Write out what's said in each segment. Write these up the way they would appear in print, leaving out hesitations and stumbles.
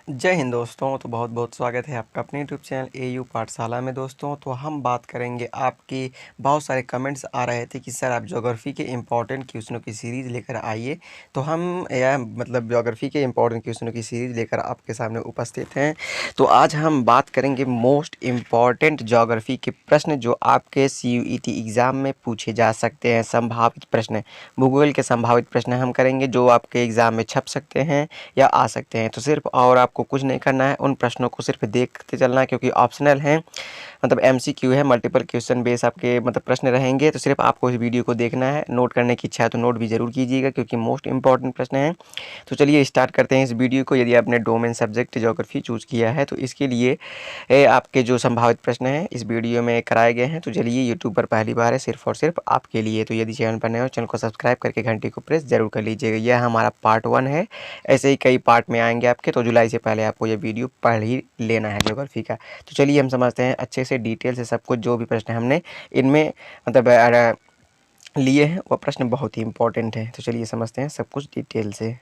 जय हिंद दोस्तों। तो बहुत बहुत स्वागत है आपका अपने यूट्यूब चैनल एयू पाठशाला में। दोस्तों तो हम बात करेंगे, आपके बहुत सारे कमेंट्स आ रहे थे कि सर आप ज्योग्राफी के इम्पोर्टेंट क्वेश्चनों की सीरीज़ लेकर आइए। तो हम यह ज्योग्राफी के इम्पोर्टेंट क्वेश्चनों की सीरीज़ लेकर आपके सामने उपस्थित हैं। तो आज हम बात करेंगे मोस्ट इम्पॉर्टेंट ज्योग्राफी के प्रश्न जो आपके CUET एग्ज़ाम में पूछे जा सकते हैं। संभावित प्रश्न, भूगोल के संभावित प्रश्न हम करेंगे जो आपके एग्ज़ाम में छप सकते हैं या आ सकते हैं। तो सिर्फ और आपको कुछ नहीं करना है, उन प्रश्नों को सिर्फ देखते चलना है, क्योंकि ऑप्शनल हैं, MCQ है, मल्टीपल क्वेश्चन बेस आपके प्रश्न रहेंगे। तो सिर्फ आपको इस वीडियो को देखना है। नोट करने की इच्छा है तो नोट भी जरूर कीजिएगा, क्योंकि मोस्ट इंपॉर्टेंट प्रश्न हैं। तो चलिए स्टार्ट करते हैं इस वीडियो को। यदि आपने डोमेन सब्जेक्ट ज्योग्राफी चूज़ किया है तो इसके लिए आपके जो संभावित प्रश्न हैं इस वीडियो में कराए गए हैं। तो चलिए, यूट्यूब पर पहली बार है, सिर्फ और सिर्फ आपके लिए। तो यदि चैनल पर नए हो, चैनल को सब्सक्राइब करके घंटी को प्रेस जरूर कर लीजिएगा। यह हमारा पार्ट 1 है, ऐसे ही कई पार्ट में आएंगे आपके। तो जुलाई से पहले आपको ये वीडियो पढ़ ही लेना है ज्योग्राफी का। तो चलिए हम समझते हैं अच्छे से, डिटेल से सब कुछ। जो भी प्रश्न हमने इनमें लिए हैं वह प्रश्न बहुत ही इंपॉर्टेंट है। तो चलिए समझते हैं सब कुछ डिटेल से।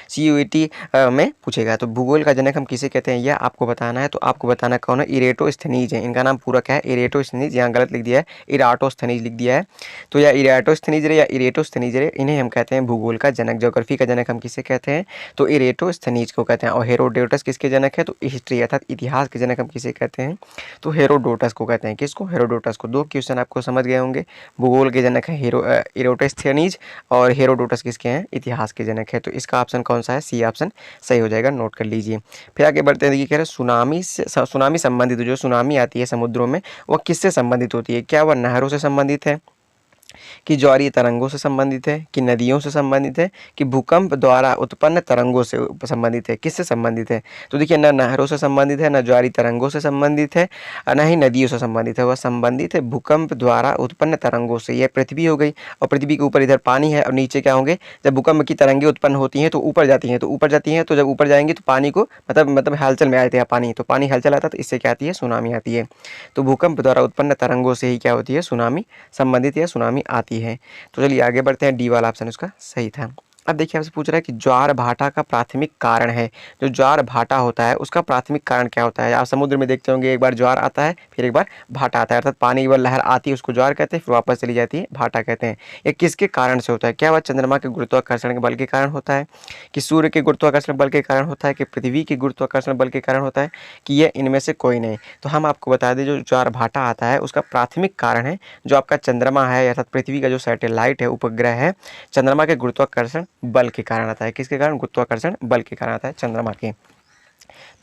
CUET में पूछेगा। तो भूगोल का जनक हम किसे कहते हैं यह आपको बताना है। तो आपको बताना कौन है, इरेटोस्थनीज है। इनका नाम पूरा क्या है, इरेटोस्थनीज। यहाँ गलत लिख दिया है, इराटोस्थनीज लिख दिया है। तो यह इराटोस्थनीज रे या इरेटोस्थनीज रे, इन्हें हम कहते हैं भूगोल का जनक। ज्योग्राफी का जनक हम किसे कहते हैं, तो इरेटोस्थनीज को कहते हैं। और हेरोडोटस किसके जनक है, तो हिस्ट्री अर्थात इतिहास के जनक हम किसे कहते हैं, तो हेरोडोटस को कहते हैं। किसको, हेरोडोटस को। दो क्वेश्चन आपको समझ गए होंगे। भूगोल के जनक है इरेटोस्थनीज, और हेरोडोटस किसके हैं, इतिहास के जनक है। तो इसका ऑप्शन कौन सा है, सी ऑप्शन सही हो जाएगा। नोट कर लीजिए। फिर आगे बढ़ते हैं। देखिए कह रहे सुनामी से, सुनामी संबंधित जो सुनामी आती है समुद्रों में, वह किससे संबंधित होती है। क्या वह नहरों से संबंधित है, कि ज्वारीय तरंगों से संबंधित है, कि नदियों से संबंधित है, कि भूकंप द्वारा उत्पन्न तरंगों से संबंधित है, किससे संबंधित है। तो देखिए, न नहरों से संबंधित है, न ज्वारीय तरंगों से संबंधित है, न ही नदियों से संबंधित है। वह संबंधित है भूकंप द्वारा उत्पन्न तरंगों से। यह पृथ्वी हो गई, और पृथ्वी के ऊपर इधर पानी है, और नीचे क्या होंगे, जब भूकंप की तरंगें उत्पन्न होती हैं तो ऊपर जाती हैं, तो जब ऊपर जाएंगी तो पानी को हलचल में आते हैं पानी, तो पानी हलचल आता है, तो इससे क्या आती है, सुनामी आती है। तो भूकंप द्वारा उत्पन्न तरंगों से ही क्या होती है, सुनामी संबंधित या सुनामी आती है। तो चलिए आगे बढ़ते हैं। डी वाला ऑप्शन उसका सही था। अब देखिए आपसे पूछ रहा है कि ज्वार भाटा का प्राथमिक कारण है। जो ज्वार भाटा होता है उसका प्राथमिक कारण क्या होता है। आप समुद्र में देखते होंगे, एक बार ज्वार आता है, फिर एक बार भाटा आता है, अर्थात पानी की बार लहर आती है उसको ज्वार कहते हैं, फिर वापस चली जाती है भाटा कहते हैं। ये किसके कारण से होता है, क्या वह चंद्रमा के गुरुत्वाकर्षण के बल के कारण होता है, कि सूर्य के गुरुत्वाकर्षण बल के कारण होता है, कि पृथ्वी के गुरुत्वाकर्षण बल के कारण होता है, कि यह इनमें से कोई नहीं। तो हम आपको बता दें, जो ज्वार भाटा आता है उसका प्राथमिक कारण है जो आपका चंद्रमा है, अर्थात पृथ्वी का जो सैटेलाइट है, उपग्रह है, चंद्रमा के गुरुत्वाकर्षण बल के कारण आता है। किसके कारण, गुरुत्वाकर्षण बल के कारण आता है, चंद्रमा के।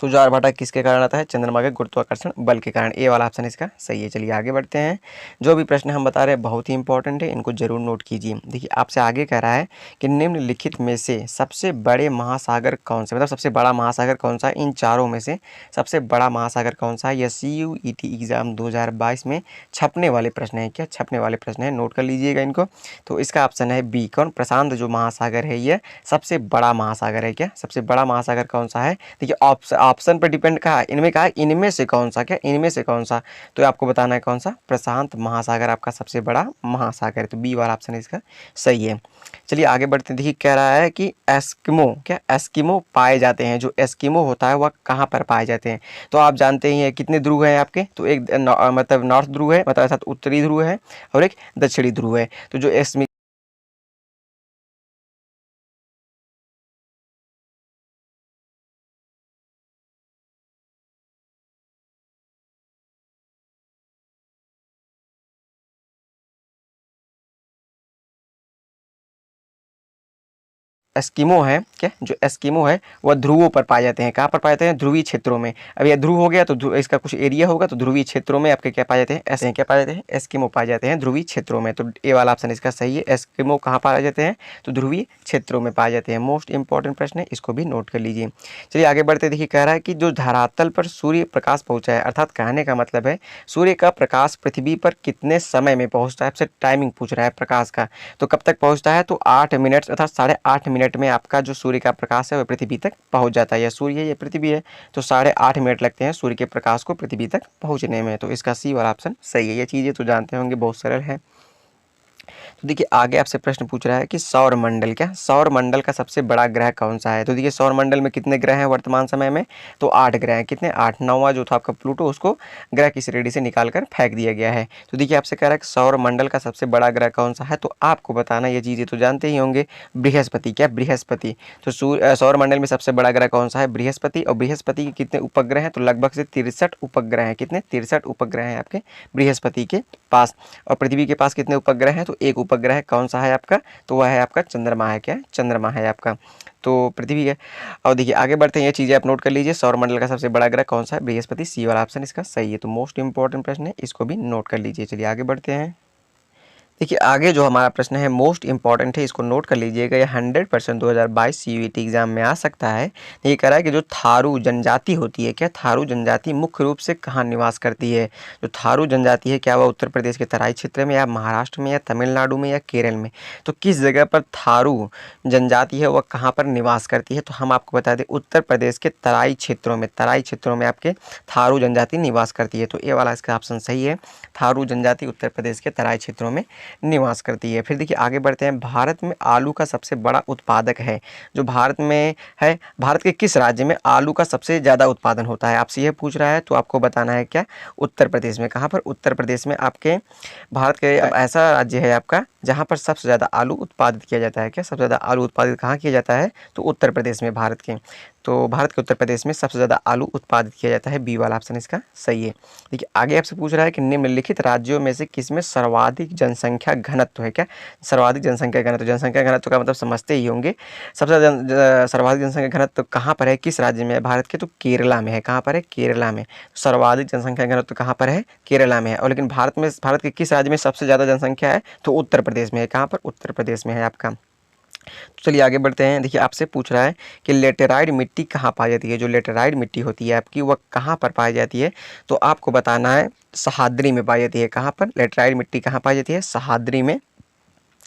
तो ज्वार भाटा किसके कारण आता है, चंद्रमा के गुरुत्वाकर्षण बल के कारण। ए वाला ऑप्शन इसका सही है। चलिए आगे बढ़ते हैं। जो भी प्रश्न हम बता रहे हैं बहुत ही इंपॉर्टेंट है, इनको जरूर नोट कीजिए। देखिए आपसे आगे कह रहा है कि निम्नलिखित में से सबसे बड़े महासागर कौन से, सबसे बड़ा महासागर कौन सा, इन चारों में से सबसे बड़ा महासागर कौन सा है। यह CUET एग्जाम 2022 में छपने वाले प्रश्न है। क्या छपने वाले प्रश्न है, नोट कर लीजिएगा इनको। तो इसका ऑप्शन है बी, कौन, प्रशांत जो महासागर है यह सबसे बड़ा महासागर है। क्या सबसे बड़ा महासागर कौन सा है। देखिए ऑप्शन पर डिपेंड कहा, इनमें कहा इनमें से कौन सा, क्या इनमें से कौन सा, तो आपको बताना है कौन सा, प्रशांत महासागर आपका सबसे बड़ा महासागर है। तो बी वाला ऑप्शन इसका सही है। चलिए आगे बढ़ते हैं। देखिए कह रहा है कि एस्किमो, क्या एस्किमो पाए जाते हैं। जो एस्किमो होता है वह कहाँ पर पाए जाते हैं। तो आप जानते ही हैं कितने ध्रुव हैं आपके, तो एक नॉर्थ ध्रुव है, अर्थात उत्तरी ध्रुव है, और एक दक्षिणी ध्रुव है। तो जो एस्किमो है, क्या जो एस्किमो है वह ध्रुवों पर पाए जाते हैं। कहाँ पर पाए जाते हैं, ध्रुवीय क्षेत्रों में। अब यह ध्रुव हो गया तो इसका कुछ एरिया होगा, तो ध्रुवीय क्षेत्रों में आपके क्या पाए जाते हैं, ऐसे क्या पाए जाते हैं, एस्किमो पाए जाते हैं ध्रुवीय क्षेत्रों में। तो ए वाला ऑप्शन इसका सही है। एस्किमो कहाँ पाए जाते हैं, तो ध्रुवीय क्षेत्रों में पाए जाते हैं। मोस्ट इंपॉर्टेंट प्रश्न है, इसको भी नोट कर लीजिए। चलिए आगे बढ़ते। देखिए कह रहा है कि जो धरातल पर सूर्य प्रकाश पहुंचा है, अर्थात कहने का मतलब है सूर्य का प्रकाश पृथ्वी पर कितने समय में पहुंचता है। आपसे टाइमिंग पूछ रहा है प्रकाश का, तो कब तक पहुंचता है, तो 8 मिनट अर्थात 8.5 मिनट में आपका जो सूर्य का प्रकाश है वह पृथ्वी तक पहुंच जाता है। या सूर्य है या पृथ्वी है, तो 8.5 मिनट लगते हैं सूर्य के प्रकाश को पृथ्वी तक पहुंचने में। तो इसका सी वाला ऑप्शन सही है। ये चीज़ें तो जानते होंगे, बहुत सरल है। तो देखिए आगे आपसे प्रश्न पूछ रहा है कि सौर मंडल, क्या सौर मंडल का सबसे बड़ा ग्रह कौन सा है। तो देखिए सौर मंडल में कितने ग्रह हैं वर्तमान समय में, तो 8 ग्रह हैं। कितने, 8। 9वां जो था आपका प्लूटो, उसको ग्रह की श्रेणी से निकाल कर फेंक दिया गया है। तो देखिए आपसे कह रहा है कि सौर मंडल का सबसे बड़ा ग्रह कौन सा है, तो आपको बताना, ये चीज़ें तो जानते ही होंगे, बृहस्पति। क्या, बृहस्पति। तो सौर मंडल में सबसे बड़ा ग्रह कौन सा है, बृहस्पति। और बृहस्पति के कितने उपग्रह हैं, तो लगभग से 63 उपग्रह हैं। कितने, 63 उपग्रह हैं आपके बृहस्पति के पास। और पृथ्वी के पास कितने उपग्रह हैं, तो एक उपग्रह है, कौन सा है आपका, तो वह है आपका चंद्रमा है। क्या है, चंद्रमा है आपका, तो पृथ्वी है। और देखिए आगे बढ़ते हैं, ये चीज़ें आप नोट कर लीजिए। सौरमंडल का सबसे बड़ा ग्रह कौन सा है, बृहस्पति। सी वाला ऑप्शन इसका सही है। तो मोस्ट इंपॉर्टेंट प्रश्न है, इसको भी नोट कर लीजिए। चलिए आगे बढ़ते हैं। देखिए आगे जो हमारा प्रश्न है मोस्ट इंपॉर्टेंट है, इसको नोट कर लीजिएगा। ये 100% 2022 सीयूईटी एग्जाम में आ सकता है। ये कह रहा है कि जो थारू जनजाति होती है, क्या थारू जनजाति मुख्य रूप से कहाँ निवास करती है। जो थारू जनजाति है, क्या वह उत्तर प्रदेश के तराई क्षेत्र में, या महाराष्ट्र में, या तमिलनाडु में, या केरल में। तो किस जगह पर थारू जनजाति है वह कहाँ पर निवास करती है, तो हम आपको बता दें उत्तर प्रदेश के तराई क्षेत्रों में आपके थारू जनजाति निवास करती है। तो ये वाला इसका ऑप्शन सही है, थारू जनजाति उत्तर प्रदेश के तराई क्षेत्रों में निवास करती है। फिर देखिए आगे बढ़ते हैं, भारत में आलू का सबसे बड़ा उत्पादक है। जो भारत में है, भारत के किस राज्य में आलू का सबसे ज़्यादा उत्पादन होता है, आपसे यह पूछ रहा है। तो आपको बताना है क्या, उत्तर प्रदेश में। कहाँ पर, उत्तर प्रदेश में आपके भारत के ऐसा राज्य है आपका जहाँ पर सबसे ज़्यादा आलू उत्पादित किया जाता है। क्या, सबसे ज़्यादा आलू उत्पादित कहाँ किया जाता है, तो उत्तर प्रदेश में, भारत के। तो भारत के उत्तर प्रदेश में सबसे ज़्यादा आलू उत्पादित किया जाता है। बी वाला ऑप्शन इसका सही है। देखिए आगे आपसे पूछ रहा है कि निम्नलिखित राज्यों में से किसमें सर्वाधिक जनसंख्या घनत्व है। क्या, सर्वाधिक जनसंख्या घनत्व। जनसंख्या घनत्व का मतलब समझते ही होंगे। सबसे ज़्यादा सर्वाधिक जनसंख्या घनत्व कहाँ पर है, किस राज्य में है भारत के, तो केरला में है। कहाँ पर है, केरला में। सर्वाधिक जनसंख्या घनत्व कहाँ पर है, केरला में है। और लेकिन भारत के किस राज्य में सबसे ज़्यादा जनसंख्या है, तो उत्तर प्रदेश में है। कहाँ पर, उत्तर प्रदेश में है आपका। तो चलिए आगे बढ़ते हैं। देखिए आपसे पूछ रहा है कि लेटेराइट मिट्टी कहाँ पाई जाती है। जो लेटेराइट मिट्टी होती है आपकी, वह कहाँ पर पाई जाती है, तो आपको बताना है सह्याद्री में पाई जाती है। कहाँ पर, लेटेराइट मिट्टी कहाँ पाई जाती है, सह्याद्री में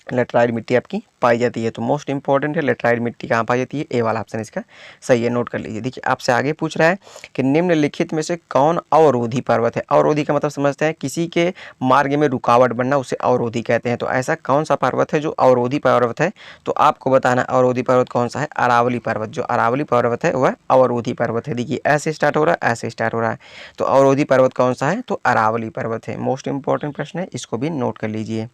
लेटराइट मिट्टी आपकी पाई जाती है। तो मोस्ट इंपॉर्टेंट है, लेटराइट मिट्टी कहाँ पाई जाती है, ए वाला ऑप्शन इसका सही है, नोट कर लीजिए। देखिए आपसे आगे पूछ रहा है कि निम्नलिखित में से कौन अवरोधी पर्वत है। अवरोधी का मतलब समझते हैं, किसी के मार्ग में रुकावट बनना, उसे अवरोधी कहते हैं। तो ऐसा कौन सा पर्वत है जो अवरोधी पर्वत है, तो आपको बताना अवरोधी पर्वत कौन सा है, अरावली पर्वत। जो अरावली पर्वत है वह अवरोधी पर्वत है। देखिए ऐसे स्टार्ट हो रहा है, ऐसे स्टार्ट हो रहा है। तो अवरोधी पर्वत कौन सा है, तो अरावली पर्वत है। मोस्ट इंपॉर्टेंट प्रश्न है, इसको भी नोट कर लीजिए।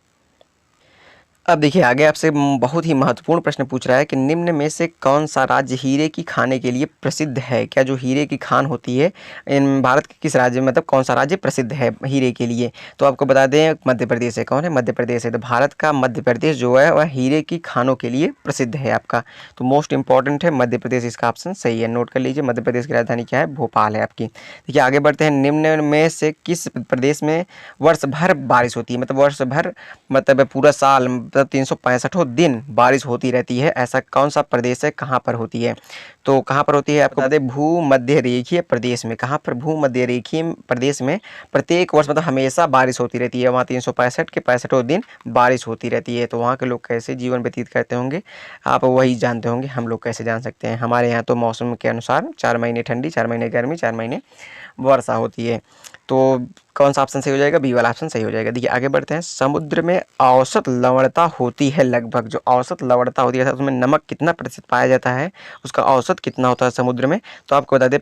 अब देखिए आगे आपसे बहुत ही महत्वपूर्ण प्रश्न पूछ रहा है कि निम्न में से कौन सा राज्य हीरे की खाने के लिए प्रसिद्ध है। क्या, जो हीरे की खान होती है इन भारत के किस राज्य में, मतलब कौन सा राज्य प्रसिद्ध है हीरे के लिए, तो आपको बता दें मध्य प्रदेश है। कौन है, मध्य प्रदेश है। तो भारत का मध्य प्रदेश जो है वह हीरे की खानों के लिए प्रसिद्ध है आपका। तो मोस्ट इंपॉर्टेंट है मध्य प्रदेश, इसका ऑप्शन सही है, नोट कर लीजिए। मध्य प्रदेश की राजधानी क्या है, भोपाल है आपकी। देखिए आगे बढ़ते हैं, निम्न में से किस प्रदेश में वर्ष भर बारिश होती है, मतलब वर्ष भर मतलब पूरा साल, मतलब 365 दिन बारिश होती रहती है। ऐसा कौन सा प्रदेश है, कहाँ पर होती है, तो कहाँ पर होती है, आपको बता दें भूमध्य रेखीय प्रदेश में। कहाँ पर, भूमध्य रेखीय प्रदेश में प्रत्येक वर्ष मतलब हमेशा बारिश होती रहती है। वहाँ 365 के 65 दिन बारिश होती रहती है। तो वहाँ के लोग कैसे जीवन व्यतीत करते होंगे, आप वही जानते होंगे, हम लोग कैसे जान सकते हैं। हमारे यहाँ तो मौसम के अनुसार 4 महीने ठंडी, 4 महीने गर्मी, 4 महीने वर्षा होती है। तो कौन सा ऑप्शन सही हो जाएगा, बी वाला ऑप्शन सही हो जाएगा। देखिए आगे बढ़ते हैं, समुद्र में औसत लवणता होती है लगभग, जो औसत लवणता होती है उसमें नमक कितना प्रतिशत पाया जाता है, उसका औसत कितना होता है समुद्र में, तो आपको बता दें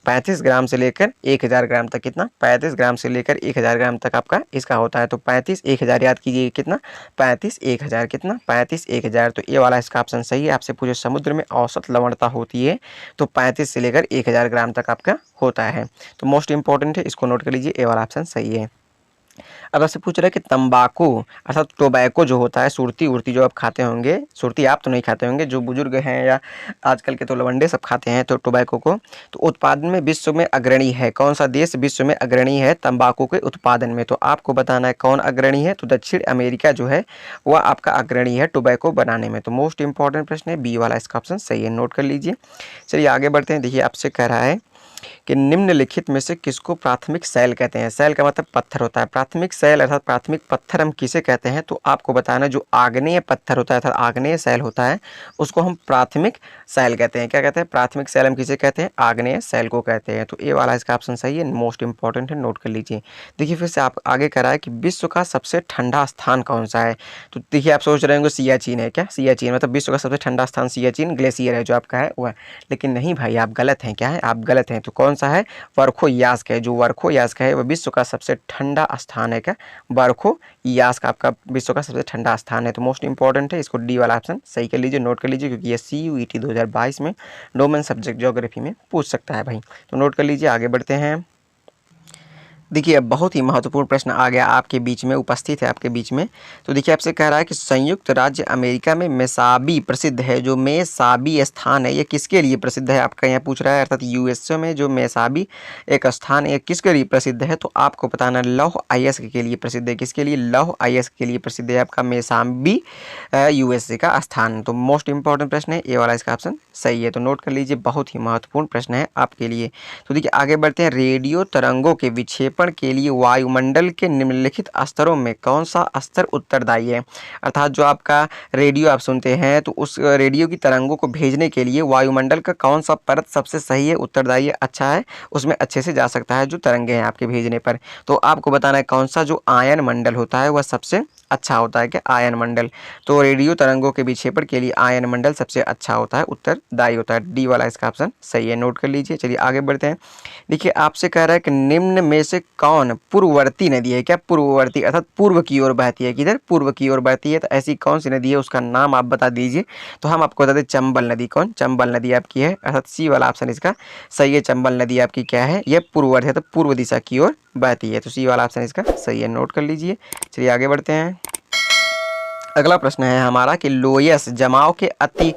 35 ग्राम से लेकर 1000 ग्राम तक। कितना, 35 ग्राम से लेकर 1000 ग्राम तक आपका इसका होता है। तो 35 1000 याद कीजिए, कितना 35 1000, कितना 35 1000। तो ये वाला इसका ऑप्शन सही है। आपसे पूछे समुद्र में औसत लवणता होती है तो 35 से लेकर 1000 ग्राम तक आपका होता है। तो मोस्ट इंपॉर्टेंट है, इसको नोट कर लीजिए, ए वाला ऑप्शन सही है। अब आपसे पूछ रहा है कि तंबाकू अर्थात टोबैको जो होता है, सुरती उड़ती जो आप खाते होंगे, सुरती आप तो नहीं खाते होंगे, जो बुजुर्ग हैं या आजकल के तो लवंडे सब खाते हैं तो टोबैको को, तो उत्पादन में विश्व में अग्रणी है। कौन सा देश विश्व में अग्रणी है तंबाकू के उत्पादन में, तो आपको बताना है कौन अग्रणी है, तो दक्षिण अमेरिका जो है वह आपका अग्रणी है टोबैको बनाने में। तो मोस्ट इंपॉर्टेंट प्रश्न है, बी वाला इसका ऑप्शन सही है, नोट कर लीजिए। चलिए आगे बढ़ते हैं। देखिए आपसे कह रहा है कि निम्नलिखित में से किसको प्राथमिक शैल कहते हैं। शैल का मतलब पत्थर होता है, प्राथमिक शैल अर्थात प्राथमिक पत्थर हम किसे कहते हैं, तो आपको बताना जो आग्नेय पत्थर होता है अर्थात आग्नेय शैल होता है उसको हम प्राथमिक शैल कहते हैं। क्या कहते हैं? प्राथमिक शैल हम किसे कहते हैं? आग्नेय शैल को कहते हैं। तो ए वाला इसका ऑप्शन सही है, मोस्ट इंपॉर्टेंट है, नोट कर लीजिए। देखिए फिर से आप आगे करा है कि विश्व का सबसे ठंडा स्थान कौन सा है। तो देखिए आप सोच रहे होंगे सियाचिन है क्या, सियाचिन मतलब विश्व का सबसे ठंडा स्थान सियाचिन ग्लेशियर है जो आपका है वह, लेकिन नहीं भाई आप गलत हैं। क्या है? आप गलत हैं। तो कौन सा है? वर्खो यास्क है। जो वर्खो यास्क है वह विश्व का सबसे ठंडा स्थान है। क्या? वर्खो यास्क आपका विश्व का सबसे ठंडा स्थान है। तो मोस्ट इंपॉर्टेंट है, इसको डी वाला ऑप्शन सही कर लीजिए, नोट कर लीजिए, क्योंकि ये CUET 2022 में डोमेन सब्जेक्ट ज्योग्राफी में पूछ सकता है भाई। तो नोट कर लीजिए, आगे बढ़ते हैं। देखिए अब बहुत ही महत्वपूर्ण प्रश्न आ गया आपके बीच में, उपस्थित है आपके बीच में। तो देखिए आपसे कह रहा है कि संयुक्त राज्य अमेरिका में मेसाबी प्रसिद्ध है। जो मेसाबी स्थान है ये किसके लिए प्रसिद्ध है आपका यहाँ पूछ रहा है, अर्थात USA में जो मेसाबी एक स्थान है किसके लिए प्रसिद्ध है, तो आपको बताना लौह अयस्क के लिए प्रसिद्ध है। किसके लिए? लौह अयस्क के लिए प्रसिद्ध है आपका मेसाबी USA का स्थान। तो मोस्ट इंपॉर्टेंट प्रश्न है, ए वाला इसका ऑप्शन सही है। तो नोट कर लीजिए, बहुत ही महत्वपूर्ण प्रश्न है आपके लिए। तो देखिए आगे बढ़ते हैं। रेडियो तरंगों के विक्षेपण के लिए वायुमंडल के निम्नलिखित स्तरों में कौन सा स्तर उत्तरदायी है। अर्थात जो आपका रेडियो आप सुनते हैं तो उस रेडियो की तरंगों को भेजने के लिए वायुमंडल का कौन सा परत सबसे सही है, उत्तरदायी है, अच्छा है, उसमें अच्छे से जा सकता है जो तरंगे हैं आपके भेजने पर। तो आपको बताना है कौन सा जो आयन मंडल होता है वह सबसे अच्छा होता है। क्या? आयन मंडल। तो रेडियो तरंगों के विक्षेपण के लिए आयन मंडल सबसे अच्छा होता है, उत्तरदायी होता है। डी वाला इसका ऑप्शन सही है, नोट कर लीजिए। चलिए आगे बढ़ते हैं। देखिए आपसे कह रहा है कि निम्न में से कौन पूर्ववर्ती नदी है। क्या? पूर्ववर्ती अर्थात पूर्व की ओर बहती है। किधर? पूर्व की ओर बहती है। तो ऐसी कौन सी नदी है उसका नाम आप बता दीजिए। तो हम आपको बता दें चंबल नदी। कौन? चंबल नदी आपकी है, अर्थात सी वाला ऑप्शन इसका सही है। चंबल नदी आपकी क्या है? यह पूर्ववर्ती है, तो पूर्व दिशा की ओर बहती है। तो सी वाला ऑप्शन इसका सही है, नोट कर लीजिए। चलिए आगे बढ़ते हैं। अगला प्रश्न है हमारा कि लोयस जमाव के अति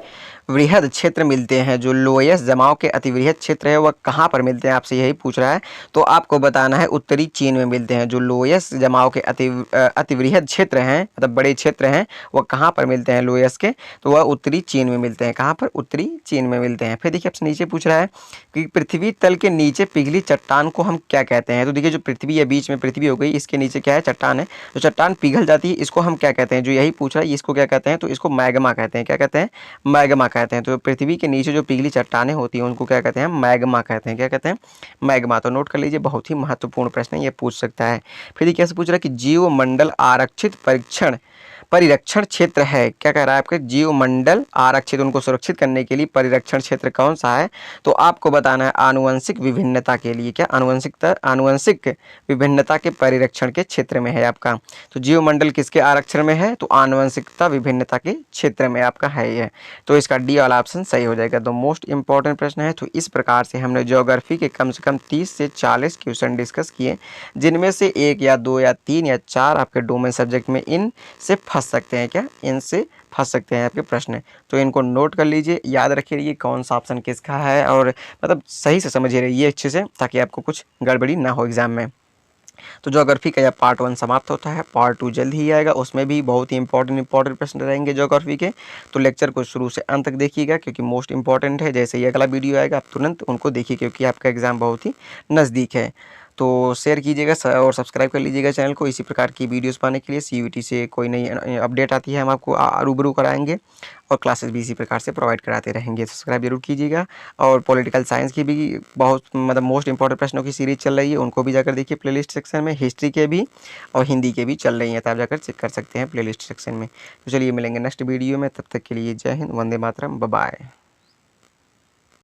वृहद क्षेत्र मिलते हैं। जो लोयस जमाव के अति वृहद क्षेत्र है वह कहाँ पर मिलते हैं, आपसे यही पूछ रहा है। तो आपको बताना है उत्तरी चीन में मिलते हैं। जो लोयस जमाव के अति वृहद क्षेत्र हैं, मतलब बड़े क्षेत्र हैं, वह कहाँ पर मिलते हैं लोयस के, तो वह उत्तरी चीन में मिलते हैं। कहाँ पर? उत्तरी चीन में मिलते हैं। फिर देखिए आपसे नीचे पूछ रहा है कि पृथ्वी तल के नीचे पिघली चट्टान को हम क्या कहते हैं। तो देखिए जो पृथ्वी है, बीच में पृथ्वी हो गई, इसके नीचे क्या है? चट्टान है। जो चट्टान पिघल जाती है इसको हम क्या कहते हैं, जो यही पूछ रहा है इसको क्या कहते हैं, तो इसको मैग्मा कहते हैं। क्या कहते हैं? मैग्मा कहते हैं। तो पृथ्वी के नीचे जो पिघली चट्टानें होती हैं उनको क्या कहते हैं? मैग्मा कहते हैं। क्या कहते हैं? मैग्मा। तो नोट कर लीजिए, बहुत ही महत्वपूर्ण प्रश्न है, ये पूछ सकता है। फिर ये कैसे पूछ रहा है कि जीवमंडल आरक्षित परिरक्षण क्षेत्र है। क्या कह रहा है आपके? जीवमंडल आरक्षित, उनको सुरक्षित करने के लिए परिरक्षण क्षेत्र कौन सा है, तो आपको बताना है आनुवंशिक विभिन्नता के लिए। क्या? आनुवंशिक विभिन्नता के परिरक्षण के क्षेत्र में है आपका। तो जीवमंडल किसके आरक्षण में है, तो आनुवंशिकता विभिन्नता के क्षेत्र में आपका है ये। तो इसका डी वाला ऑप्शन सही हो जाएगा। तो मोस्ट इंपॉर्टेंट प्रश्न है। तो इस प्रकार से हमने ज्योग्राफी के कम से कम 30 से 40 क्वेश्चन डिस्कस किए, जिनमें से 1 या 2 या 3 या 4 आपके डोमेन सब्जेक्ट में इन से फंस सकते हैं। क्या? इनसे फंस सकते हैं आपके प्रश्न। तो इनको नोट कर लीजिए, याद रखिए कौन सा ऑप्शन किसका है, और मतलब सही से समझिए रहिए अच्छे से, ताकि आपको कुछ गड़बड़ी ना हो एग्जाम में। तो ज्योग्राफी का यह पार्ट 1 समाप्त होता है। पार्ट 2 जल्द ही आएगा, उसमें भी बहुत ही इंपॉर्टेंट प्रश्न रहेंगे ज्योग्राफी के। तो लेक्चर को शुरू से अंत तक देखिएगा, क्योंकि मोस्ट इंपॉर्टेंट है। जैसे ही अगला वीडियो आएगा आप तुरंत उनको देखिए, क्योंकि आपका एग्ज़ाम बहुत ही नज़दीक है। तो शेयर कीजिएगा और सब्सक्राइब कर लीजिएगा चैनल को, इसी प्रकार की वीडियोस पाने के लिए। CUET से कोई नई अपडेट आती है हम आपको रूबरू कराएंगे, और क्लासेस भी इसी प्रकार से प्रोवाइड कराते रहेंगे। सब्सक्राइब जरूर कीजिएगा। और पॉलिटिकल साइंस की भी बहुत मतलब मोस्ट इंपॉर्टेंट प्रश्नों की सीरीज चल रही है, उनको भी जाकर देखिए प्लेलिस्ट सेक्शन में। हिस्ट्री के भी और हिंदी के भी चल रही हैं, तो आप जाकर चेक कर सकते हैं प्लेलिस्ट सेक्शन में। तो चलिए मिलेंगे नेक्स्ट वीडियो में, तब तक के लिए जय हिंद, वंदे मातरम, बाय बाय।